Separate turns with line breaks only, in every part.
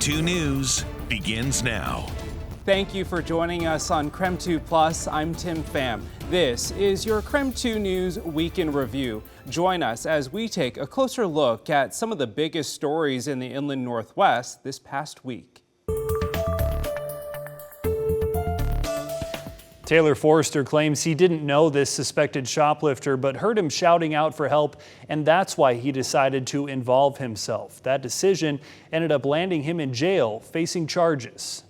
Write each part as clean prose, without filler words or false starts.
KREM 2 News begins now.
Thank you for joining us on KREM 2 Plus. I'm Tim Pham. This is your KREM 2 News Week in Review. Join us as we take a closer look at some of the biggest stories in the Inland Northwest this past week.
Taylor Forrester claims he didn't know this suspected shoplifter, but heard him shouting out for help, and that's why he decided to involve himself. That decision ended up landing him in jail, facing charges.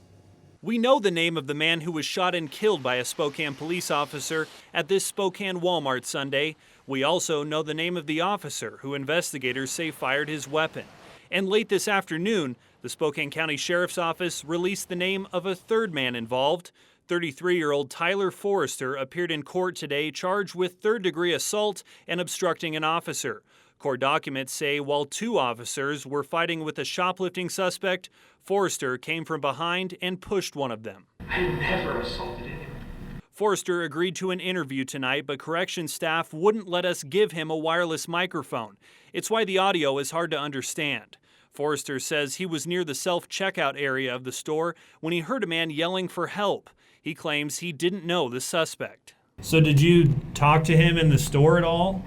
We know the name of the man who was shot and killed by a Spokane police officer at this Spokane Walmart Sunday. We also know the name of the officer who investigators say fired his weapon. And late this afternoon, the Spokane County Sheriff's Office released the name of a third man involved. 33-year-old Tyler Forrester appeared in court today charged with third-degree assault and obstructing an officer. Court documents say while two officers were fighting with a shoplifting suspect, Forrester came from behind and pushed one of them.
I never assaulted anyone.
Forrester agreed to an interview tonight, but corrections staff wouldn't let us give him a wireless microphone. It's why the audio is hard to understand. Forrester says he was near the self-checkout area of the store when he heard a man yelling for help. He claims he didn't know the suspect.
So did you talk to him in the store at all?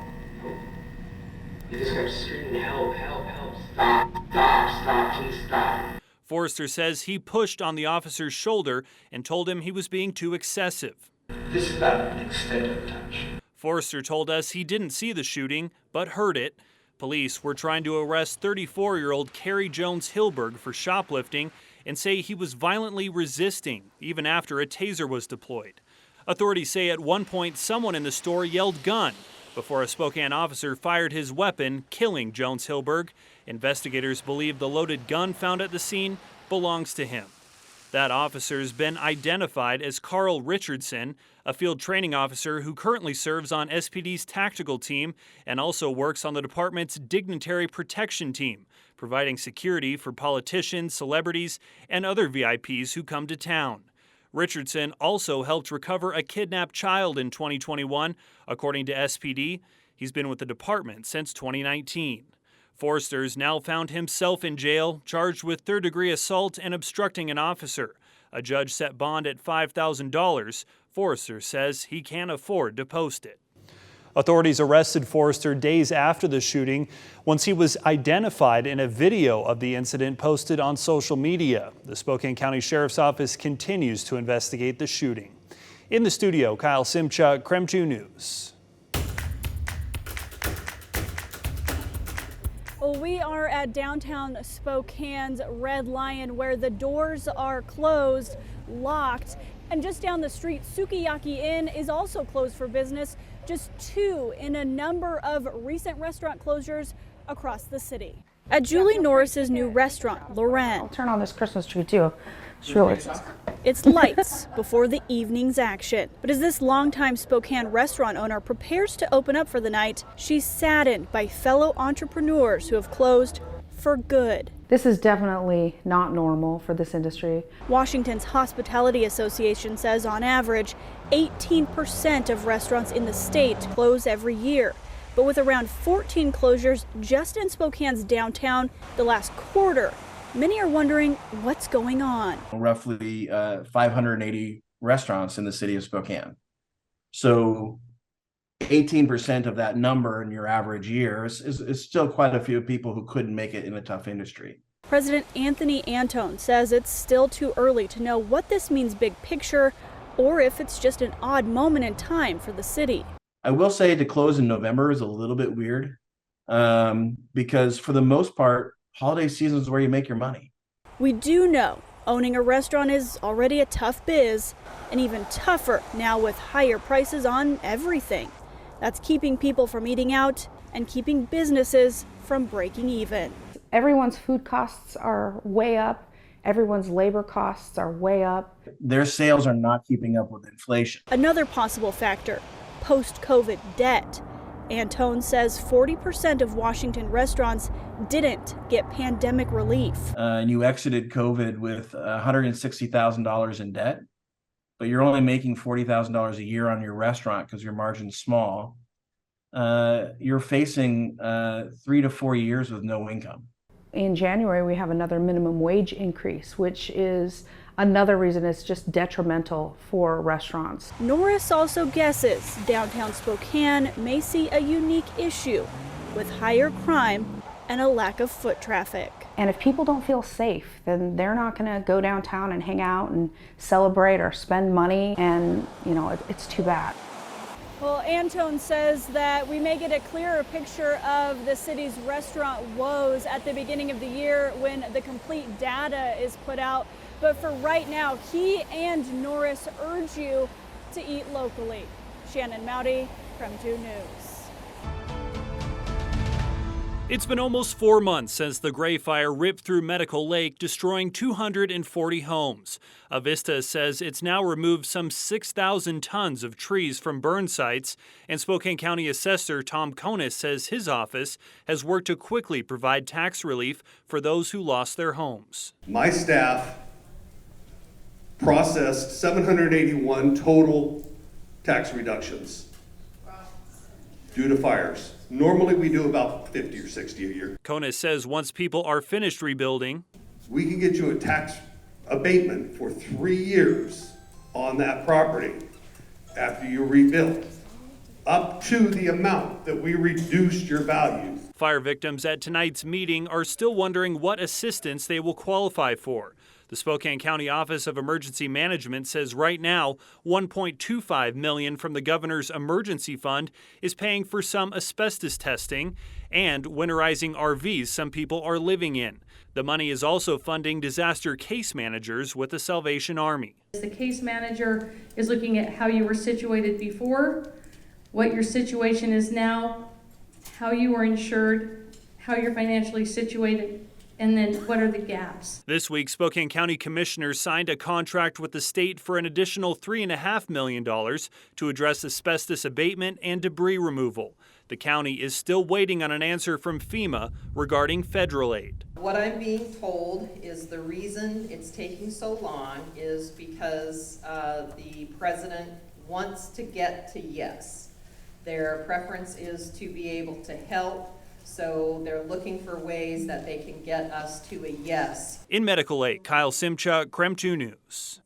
He just kept screaming, help, help, help, stop, please stop.
Forrester says he pushed on the officer's shoulder and told him he was being too excessive.
This is not an extended touch.
Forrester told us he didn't see the shooting, but heard it. Police were trying to arrest 34-year-old Carrie Jones Hilberg for shoplifting and say he was violently resisting even after a taser was deployed. Authorities say at one point someone in the store yelled gun before a Spokane officer fired his weapon, killing Jones Hilberg. Investigators believe the loaded gun found at the scene belongs to him. That officer's been identified as Carl Richardson, a field training officer who currently serves on SPD's tactical team and also works on the department's dignitary protection team, providing security for politicians, celebrities, and other VIPs who come to town. Richardson also helped recover a kidnapped child in 2021, according to SPD. He's been with the department since 2019. Forrester's now found himself in jail, charged with third-degree assault and obstructing an officer. A judge set bond at $5,000. Forrester says he can't afford to post it.
Authorities arrested Forrester days after the shooting once he was identified in a video of the incident posted on social media. The Spokane County Sheriff's Office continues to investigate the shooting. In the studio, Kyle Simchuk, KREM 2 News.
Well, we are at downtown Spokane's Red Lion, where the doors are closed, locked, and just down the street, Sukiyaki Inn is also closed for business, just two in a number of recent restaurant closures across the city. At Julie Norris's new restaurant, Loren.
I'll turn on this Christmas tree too. It's really
It's lights before the evening's action. But as this longtime Spokane restaurant owner prepares to open up for the night, she's saddened by fellow entrepreneurs who have closed for good.
This is definitely not normal for this industry.
Washington's Hospitality Association says on average, 18% of restaurants in the state close every year. But with around 14 closures just in Spokane's downtown the last quarter, many are wondering what's going on.
Roughly 580 restaurants in the city of Spokane. So 18% of that number in your average year is still quite a few people who couldn't make it in a tough industry.
President Anthony Antone says it's still too early to know what this means big picture or if it's just an odd moment in time for the city.
I will say to close in November is a little bit weird because for the most part, holiday season is where you make your money.
We do know owning a restaurant is already a tough biz, and even tougher now with higher prices on everything. That's keeping people from eating out and keeping businesses from breaking even.
Everyone's food costs are way up. Everyone's labor costs are way up.
Their sales are not keeping up with inflation.
Another possible factor, post-COVID debt. Antone says 40% of Washington restaurants didn't get pandemic relief.
And you exited COVID with $160,000 in debt, but you're only making $40,000 a year on your restaurant because your margin's small. You're facing 3 to 4 years with no income.
In January, we have another minimum wage increase, which is another reason it's just detrimental for restaurants.
Norris also guesses downtown Spokane may see a unique issue with higher crime and a lack of foot traffic.
And if people don't feel safe, then they're not going to go downtown and hang out and celebrate or spend money, and it's too bad.
Well, Antone says that we may get a clearer picture of the city's restaurant woes at the beginning of the year when the complete data is put out. But for right now, he and Norris urge you to eat locally. Shannon Mowdy, KREM 2 News.
It's been almost 4 months since the Gray Fire ripped through Medical Lake, destroying 240 homes. Avista says it's now removed some 6,000 tons of trees from burn sites, and Spokane County Assessor Tom Konis says his office has worked to quickly provide tax relief for those who lost their homes.
My staff processed 781 total tax reductions due to fires. Normally we do about 50 or 60 a year.
Konis says once people are finished rebuilding,
we can get you a tax abatement for 3 years on that property after you rebuild, up to the amount that we reduced your value.
Fire victims at tonight's meeting are still wondering what assistance they will qualify for. The Spokane County Office of Emergency Management says right now, $1.25 million from the governor's emergency fund is paying for some asbestos testing and winterizing RVs some people are living in. The money is also funding disaster case managers with the Salvation Army.
The case manager is looking at how you were situated before, what your situation is now, how you were insured, how you're financially situated, and then what are the gaps?
This week, Spokane County commissioners signed a contract with the state for an additional $3.5 million to address asbestos abatement and debris removal. The county is still waiting on an answer from FEMA regarding federal aid.
What I'm being told is the reason it's taking so long is because the president wants to get to yes. Their preference is to be able to help. So they're looking for ways that they can get us to a yes.
In Medical Lake, Kyle Simchuk, KREM 2 News.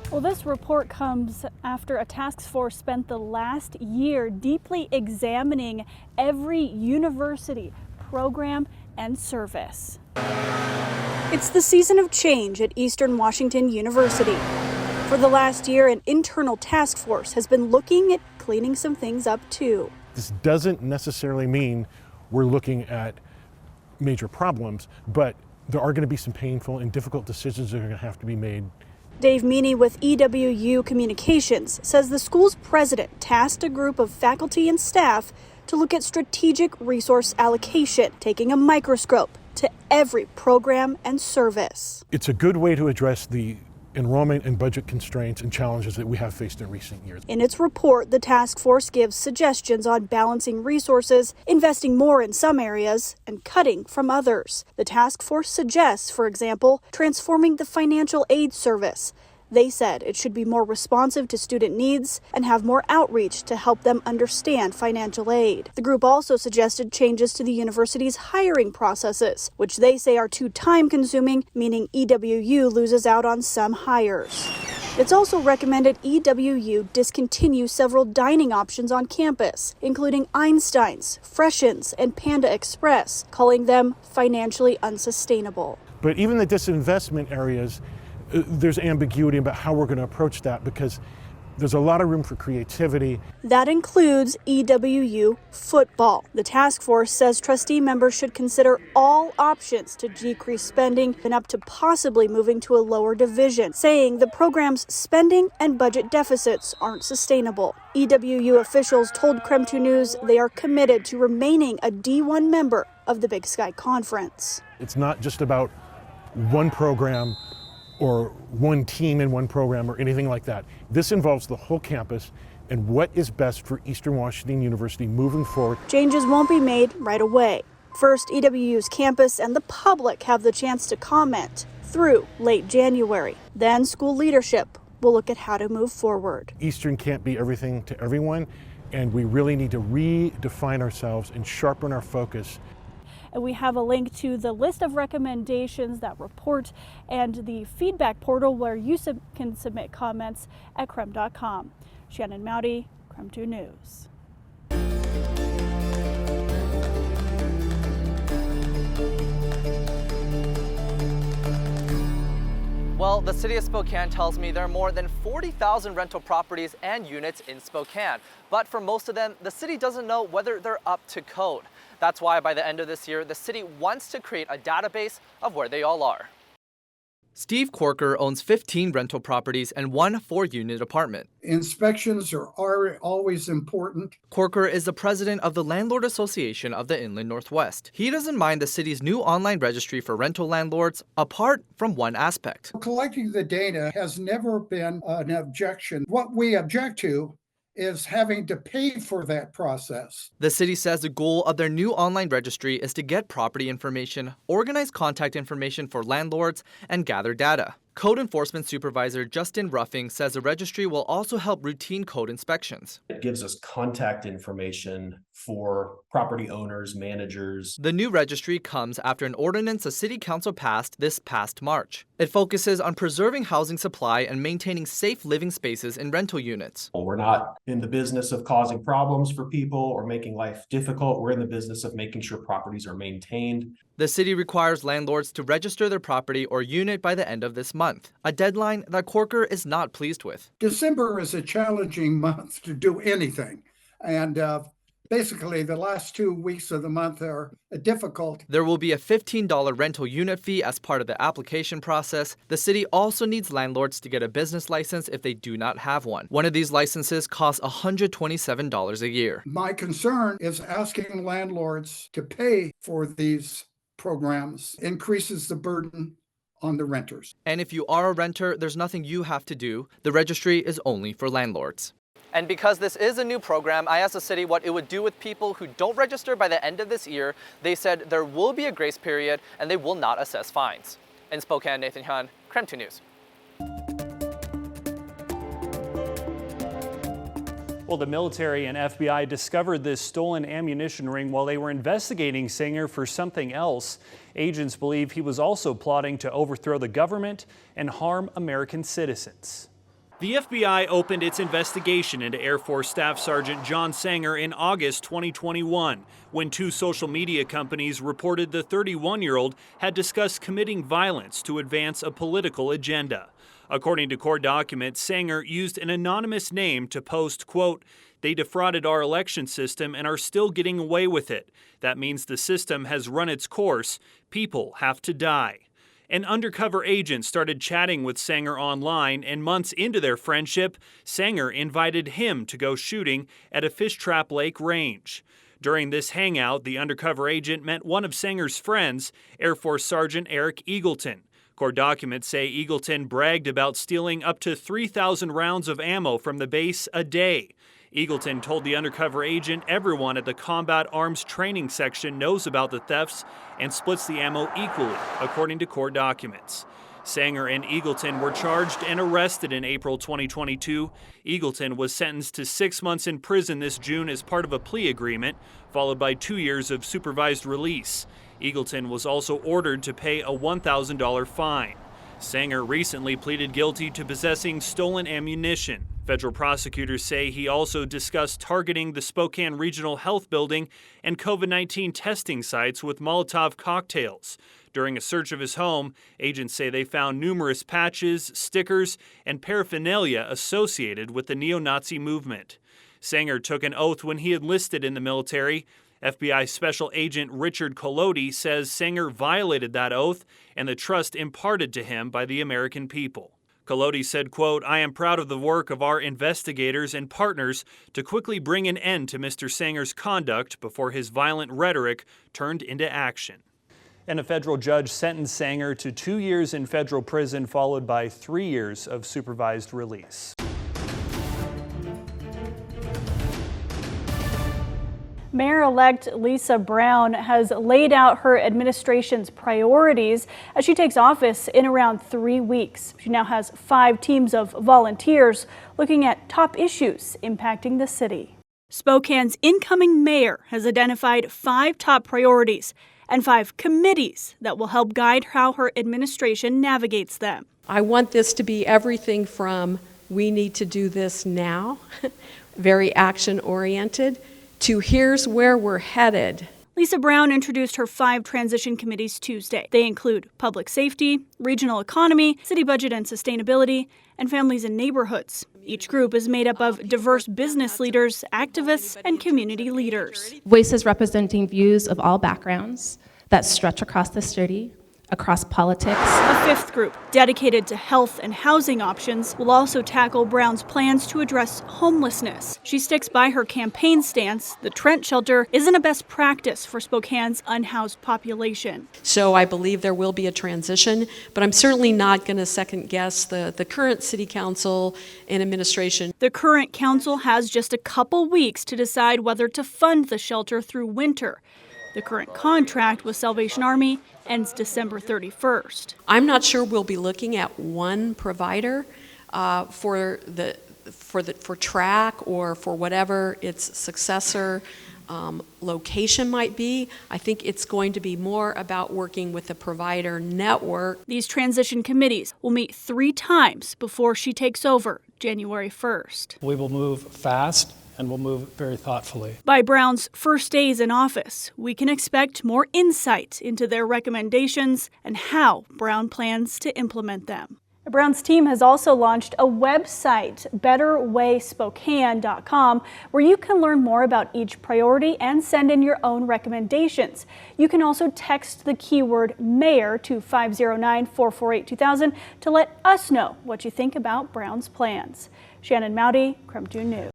Well, this report comes after a task force spent the last year deeply examining every university, program, and service. It's the season of change at Eastern Washington University. For the last year, an internal task force has been looking at cleaning some things up too.
This doesn't necessarily mean we're looking at major problems, but there are going to be some painful and difficult decisions that are going to have to be made.
Dave Meany with EWU Communications says the school's president tasked a group of faculty and staff to look at strategic resource allocation, taking a microscope to every program and service.
It's a good way to address the enrollment and budget constraints and challenges that we have faced in recent years.
In its report, the task force gives suggestions on balancing resources, investing more in some areas, and cutting from others. The task force suggests, for example, transforming the financial aid service. They said it should be more responsive to student needs and have more outreach to help them understand financial aid. The group also suggested changes to the university's hiring processes, which they say are too time-consuming, meaning EWU loses out on some hires. It's also recommended EWU discontinue several dining options on campus, including Einstein's, Freshens, and Panda Express, calling them financially unsustainable.
But even the disinvestment areas, there's ambiguity about how we're going to approach that because there's a lot of room for creativity.
That includes EWU football. The task force says trustee members should consider all options to decrease spending and up to possibly moving to a lower division, saying the program's spending and budget deficits aren't sustainable. EWU officials told KREM 2 News they are committed to remaining a D1 member of the Big Sky Conference.
It's not just about one program or one team in one program or anything like that. This involves the whole campus and what is best for Eastern Washington University moving forward.
Changes won't be made right away. First, EWU's campus and the public have the chance to comment through late January. Then school leadership will look at how to move forward.
Eastern can't be everything to everyone, and we really need to redefine ourselves and sharpen our focus.
And we have a link to the list of recommendations, that report, and the feedback portal where you can submit comments at KREM.com. Shannon Mowdy, KREM 2 News.
Well, the city of Spokane tells me there are more than 40,000 rental properties and units in Spokane. But for most of them, the city doesn't know whether they're up to code. That's why by the end of this year, the city wants to create a database of where they all are. Steve Corker owns 15 rental properties and one 4-unit apartment.
Inspections are always important.
Corker is the president of the Landlord Association of the Inland Northwest. He doesn't mind the city's new online registry for rental landlords, apart from one aspect.
Collecting the data has never been an objection. What we object to is having to pay for that process.
The city says the goal of their new online registry is to get property information, organize contact information for landlords, and gather data. Code Enforcement Supervisor Justin Ruffing says the registry will also help routine code inspections.
It gives us contact information for property owners, managers.
The new registry comes after an ordinance the City Council passed this past March. It focuses on preserving housing supply and maintaining safe living spaces in rental units.
We're not in the business of causing problems for people or making life difficult. We're in the business of making sure properties are maintained.
The city requires landlords to register their property or unit by the end of this month, a deadline that Corker is not pleased with.
December is a challenging month to do anything, and basically the last 2 weeks of the month are difficult.
There will be a $15 rental unit fee as part of the application process. The city also needs landlords to get a business license if they do not have one. One of these licenses costs $127 a year.
My concern is asking landlords to pay for these programs increases the burden on the renters.
And if you are a renter, there's nothing you have to do. The registry is only for landlords. And because this is a new program, I asked the city what it would do with people who don't register by the end of this year. They said there will be a grace period and they will not assess fines. In Spokane, Nathan Han, KREM 2 News.
Well, the military and FBI discovered this stolen ammunition ring while they were investigating Sanger for something else. Agents believe he was also plotting to overthrow the government and harm American citizens.
The FBI opened its investigation into Air Force Staff Sergeant John Sanger in August 2021, when 2 social media companies reported the 31-year-old had discussed committing violence to advance a political agenda. According to court documents, Sanger used an anonymous name to post, quote, "They defrauded our election system and are still getting away with it. That means the system has run its course. People have to die." An undercover agent started chatting with Sanger online, and months into their friendship, Sanger invited him to go shooting at a Fish Trap Lake range. During this hangout, the undercover agent met one of Sanger's friends, Air Force Sergeant Eric Eagleton. Court documents say Eagleton bragged about stealing up to 3,000 rounds of ammo from the base a day. Eagleton told the undercover agent everyone at the Combat Arms Training Section knows about the thefts and splits the ammo equally, according to court documents. Sanger and Eagleton were charged and arrested in April 2022. Eagleton was sentenced to 6 months in prison this June as part of a plea agreement, followed by 2 years of supervised release. Eagleton was also ordered to pay a $1,000 fine. Sanger recently pleaded guilty to possessing stolen ammunition. Federal prosecutors say he also discussed targeting the Spokane Regional Health Building and COVID-19 testing sites with Molotov cocktails. During a search of his home, agents say they found numerous patches, stickers, and paraphernalia associated with the neo-Nazi movement. Sanger took an oath when he enlisted in the military. FBI Special Agent Richard Collodi says Sanger violated that oath and the trust imparted to him by the American people. Collodi said, quote, "I am proud of the work of our investigators and partners to quickly bring an end to Mr. Sanger's conduct before his violent rhetoric turned into action."
And a federal judge sentenced Sanger to 2 years in federal prison, followed by 3 years of supervised release.
Mayor-elect Lisa Brown has laid out her administration's priorities as she takes office in around 3 weeks. She now has 5 teams of volunteers looking at top issues impacting the city. Spokane's incoming mayor has identified 5 top priorities and 5 committees that will help guide how her administration navigates them.
I want this to be everything from we need to do this now, very action-oriented, to here's where we're headed.
Lisa Brown introduced her 5 transition committees Tuesday. They include public safety, regional economy, city budget and sustainability, and families and neighborhoods. Each group is made up of diverse business leaders, activists, and community leaders.
Voices representing views of all backgrounds that stretch across the city, across politics.
A 5th group, dedicated to health and housing options, will also tackle Brown's plans to address homelessness. She sticks by her campaign stance. The Trent shelter isn't a best practice for Spokane's unhoused population.
So I believe there will be a transition, but I'm certainly not going to second guess the current city council and administration.
The current council has just a couple weeks to decide whether to fund the shelter through winter. The current contract with Salvation Army ends December 31st.
I'm not sure we'll be looking at one provider for track or for whatever its successor location might be. I think it's going to be more about working with the provider network.
These transition committees will meet 3 times before she takes over January 1st.
We will move fast and we'll move very thoughtfully.
By Brown's first days in office, we can expect more insight into their recommendations and how Brown plans to implement them. Brown's team has also launched a website, betterwayspokane.com, where you can learn more about each priority and send in your own recommendations. You can also text the keyword mayor to 509-448-2000 to let us know what you think about Brown's plans. Shannon Mowdy, KREM 2 News.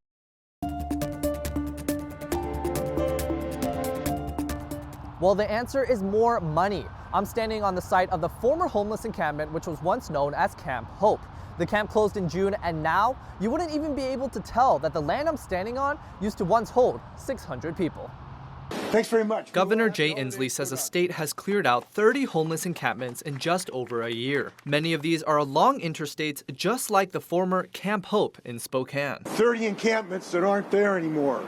Well, the answer is more money. I'm standing on the site of the former homeless encampment, which was once known as Camp Hope. The camp closed in June, and now you wouldn't even be able to tell that the land I'm standing on used to once hold 600 people.
Thanks very much.
Governor Jay Inslee says the state has cleared out 30 homeless encampments in just over a year. Many of these are along interstates, just like the former Camp Hope in Spokane.
30 encampments that aren't there anymore.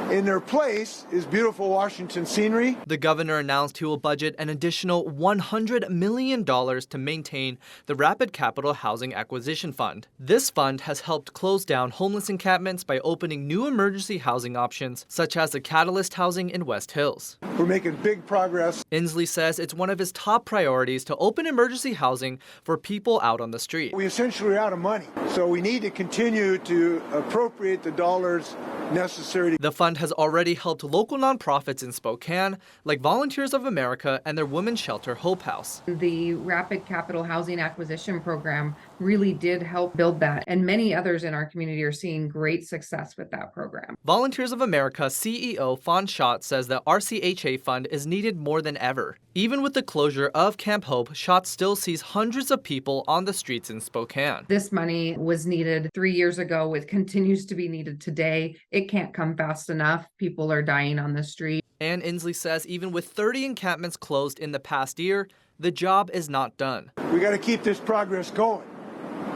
In their place is beautiful Washington scenery.
The governor announced he will budget an additional $100 million to maintain the Rapid Capital Housing Acquisition Fund. This fund has helped close down homeless encampments by opening new emergency housing options, such as the Catalyst Housing in West Hills.
We're making big progress.
Inslee says it's one of his top priorities to open emergency housing for people out on the street.
We essentially are out of money, so we need to continue to appropriate the dollars necessary.
The fund has already helped local nonprofits in Spokane, like Volunteers of America and their women's shelter Hope House.
The Rapid Capital Housing Acquisition Program really did help build that, and many others in our community are seeing great success with that program.
Volunteers of America CEO Fawn Schott says the RCHA fund is needed more than ever. Even with the closure of Camp Hope, Schott still sees hundreds of people on the streets in Spokane.
This money was needed 3 years ago. It continues to be needed today. It can't come fast enough. People are dying on the street.
And Inslee says even with 30 encampments closed in the past year, the job is not done.
We got to keep this progress going.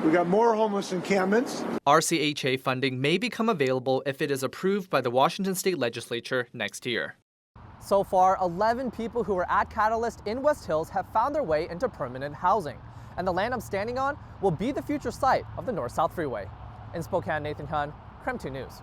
We got more homeless encampments.
RCHA funding may become available if it is approved by the Washington State Legislature next year. So far, 11 people who were at Catalyst in West Hills have found their way into permanent housing. And the land I'm standing on will be the future site of the North-South Freeway. In Spokane, Nathan Hun, KREM 2 News.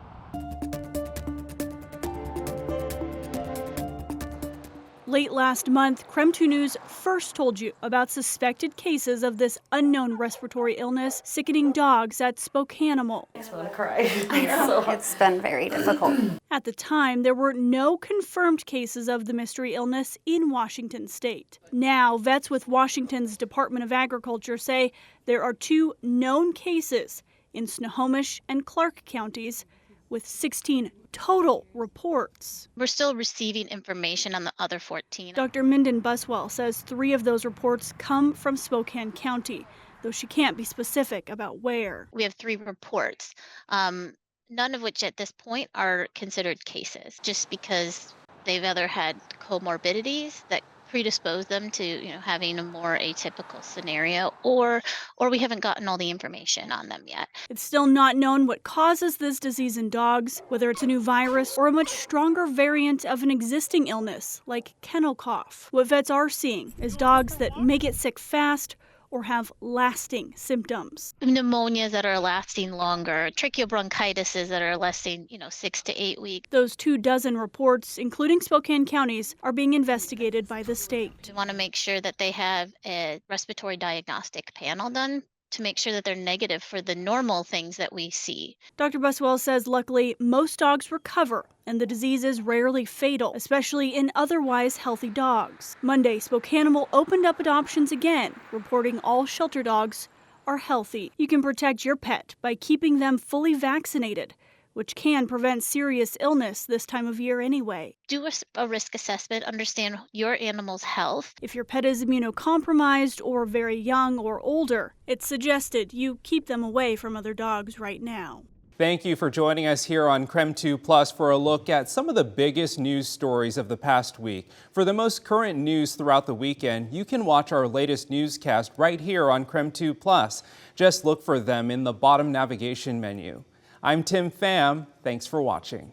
Late last month, KREM 2 News first told you about suspected cases of this unknown respiratory illness sickening dogs at Spokane-Animal.
I just want to cry. It's been very difficult.
At the time, there were no confirmed cases of the mystery illness in Washington state. Now, vets with Washington's Department of Agriculture say there are 2 known cases in Snohomish and Clark counties, with 16 total reports.
We're still receiving information on the other 14.
Dr. Minden Buswell says 3 of those reports come from Spokane County, though she can't be specific about where.
We have 3 reports, none of which at this point are considered cases, just because they've either had comorbidities that predispose them to, having a more atypical scenario, or we haven't gotten all the information on them yet.
It's still not known what causes this disease in dogs, whether it's a new virus or a much stronger variant of an existing illness like kennel cough. What vets are seeing is dogs that may get sick fast or have lasting symptoms.
Pneumonias that are lasting longer, tracheobronchitises that are lasting, 6 to 8 weeks.
Those 24 reports, including Spokane counties, are being investigated by the state.
We want to make sure that they have a respiratory diagnostic panel done to make sure that they're negative for the normal things that we see.
Dr. Buswell says luckily most dogs recover and the disease is rarely fatal, especially in otherwise healthy dogs. Monday, Spokane opened up adoptions again, reporting all shelter dogs are healthy. You can protect your pet by keeping them fully vaccinated, which can prevent serious illness this time of year anyway.
Do a risk assessment, understand your animal's health.
If your pet is immunocompromised or very young or older, it's suggested you keep them away from other dogs right now.
Thank you for joining us here on KREM 2 Plus for a look at some of the biggest news stories of the past week. For the most current news throughout the weekend, you can watch our latest newscast right here on KREM 2 Plus. Just look for them in the bottom navigation menu. I'm Tim Pham. Thanks for watching.